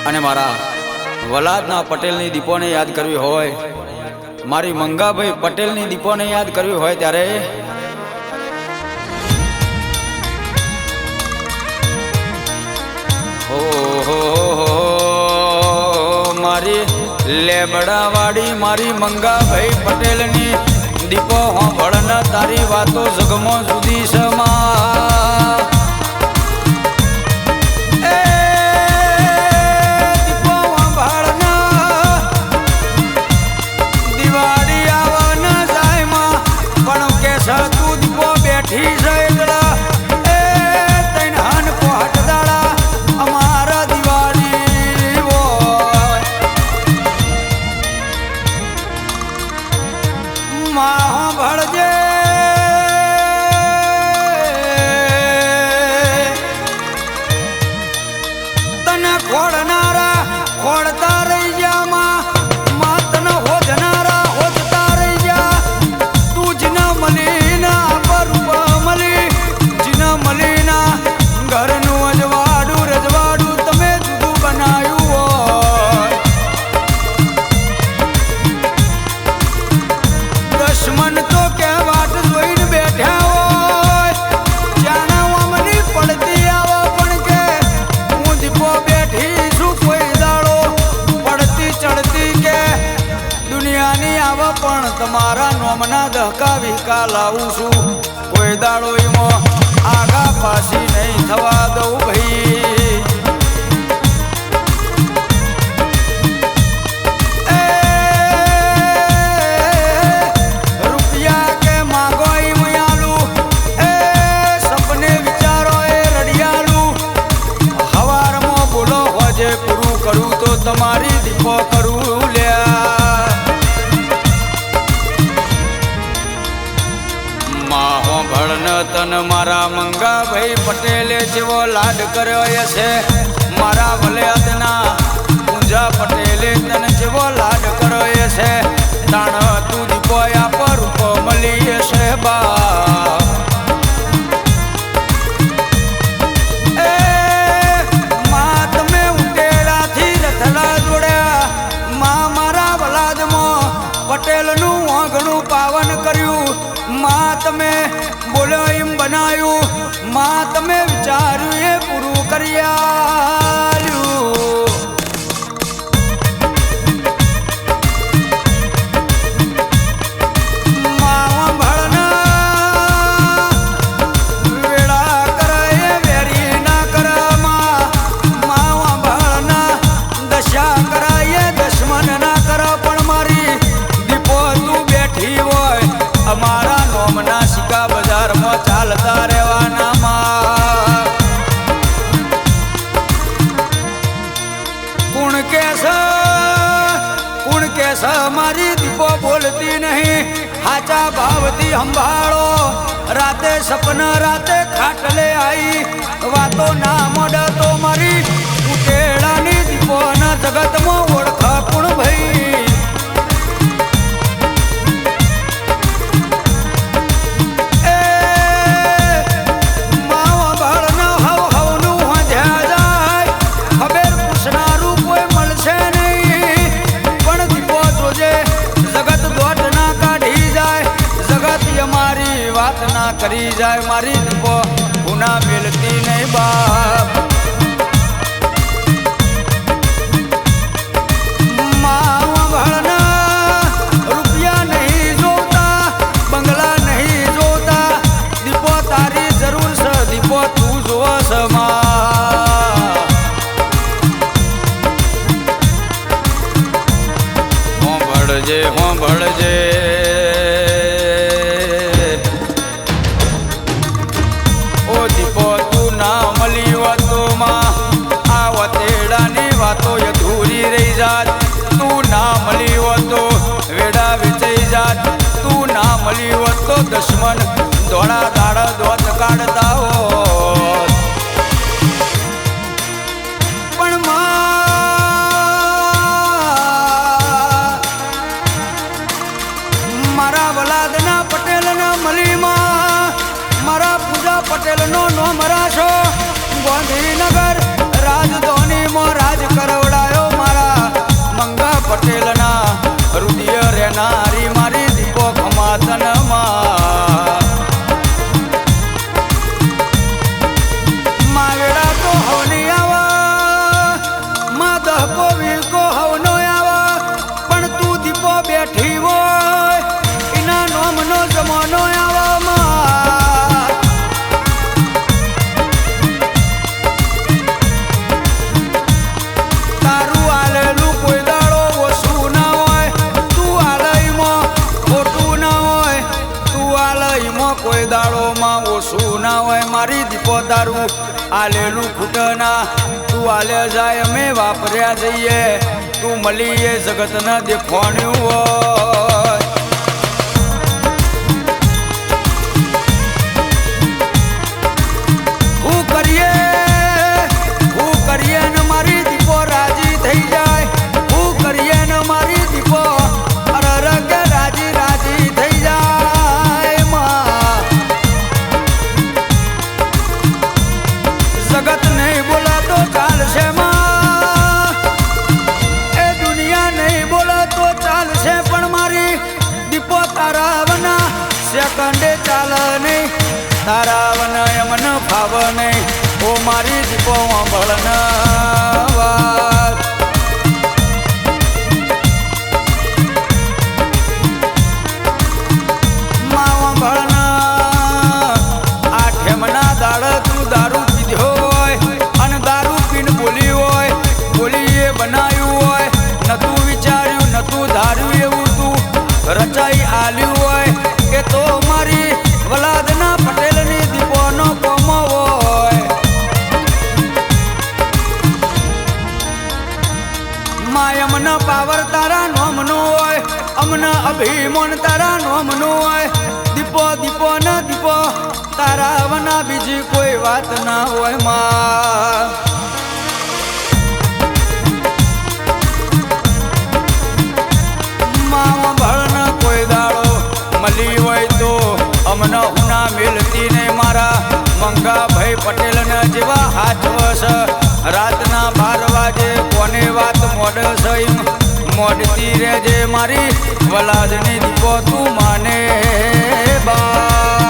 અને મારા વલાદના પટેલની દીપોને યાદ કરવી હોય, મારી મંગાભાઈ પટેલની દીપોને યાદ કરવી હોય ત્યારે મારી લેબડાવાડી મારી મંગાભાઈ પટેલની દીપો હોંભળન તારી વાતો જગમો સુધી સમા તમારા નોમના દહકા વિકા લાવું છું, કોઈ દાડો એમાં આગા પાછી નહીં થવા દઉં ભાઈ. રૂપિયા કે માગો એમ આલું, સપને વિચારો એ રડિયાલું, હવારમાં બોલો હોજે પૂરું કરું તો તમારી દીપો કરું લ્યા. ભળન તન મારા મંગાભાઈ પટેલે જેવો લાડ કર્યો છે, મારા વલિયાદના પૂંજા પટેલે તને જેવો લાડ કર્યો છે, તાણ તું દીપોયા પર રૂપો મળી છે બા. તમે ઉટેડાથી રથલા જોડ્યા, માં મારા વલાદમાં પટેલનું વાંગણું પાવન કર્યું, માં તમે બોલો એમ બનાયું, માં તમે વિચાર્યું એ પૂરું કરી આલ્યું. માવા ભળના વેળા કરે એ વેરી ના કરે, માવા ભળના દશા કરાય દશમન ના કરે, પણ મારી દીપો તું બેઠી હોય અમારા નોમના સિક્કા બજારમાં ચાલતા રહેવાના માં. કોણ કેસ મારી દીપો બોલતી નહીં, હાચા ભાવથી સંભાળો. રાતે સપના રાતે ખાટલે આવી વાતો ના મોડા તો મારી ઉકેડાની દીપો ના જગતમાં ઓળખા કોણ ભાઈ. ના કરી જાય મારી દીપો ગુના મેલતી નહીં બાપ. માવા ભળના રૂપિયા નહીં જોતા, બંગલા નહીં જોતા, દીપો તારી જરૂર છે, દીપો તું જોવો છે માં. હોંભળજે દીપો તું ના મળી વાતો માં આ વતેડાની વાતો અધૂરી રહી જાત. તું ના મળી વાતો વેડા વેચાઈ જાત, તું ના મળી વાતો દુશ્મન ધોળા દાડા દોત કાઢતા હોત. પણ મારા વલાદના પટેલના મલીમાં મારા પૂજા પટેલનો નો મરાશો, ગાંધીનગર રાજધાનીમાં રાજ કરવડા હોય મારી દીપો તારું આલેલું ખૂટના તું આલે જાય અમે વાપર્યા જઈએ તું મળીએ જગતના દેખવાણ્યું હોય હું કરીએ ને મારી દીપો રાજી થઈ જાય હું કરીએ ને મારી દીપો અરરગ રાજી રાજી થઈ જાય માં જગત નહીં બોલાતો ચાલશે માં એ દુનિયા નહીં બોલાતો ચાલશે પણ મારી દીપો તારા વના સેકન્ડે ચાલ નહીં તારા વના એમન ફાવ નહીં ઓ મારી દીપો વાંભળના વાત માં વાંભળના આઠેમના દાડ તું દારૂ પીધો હોય અને દારૂ પીને બોલી હોય બોલીએ બનાવ્યું હોય નતું વિચાર્યું નતું ધાર્યું એવું તું રચાઈ આલ્યું હોય કે તો મારી વલાદના પટેલની દીપોનો કોમો હોય માં અમને પાવર તારા નોમનો હોય અમને અભિમાન તારા નોમનો હોય દીપો દીપો ન દીપો તારા વના બીજી કોઈ વાત ના હોય માં માં ભળન કોઈ દાડો મળી હોય તો અમને ઉના મિલતી ને મારા મંગાભાઈ પટેલ ને જેવા હાથવસ રાતના 12 વાગે કોને વાત મોડસ મોડતી રેજે મારી વલાદની દીપો તું માને બા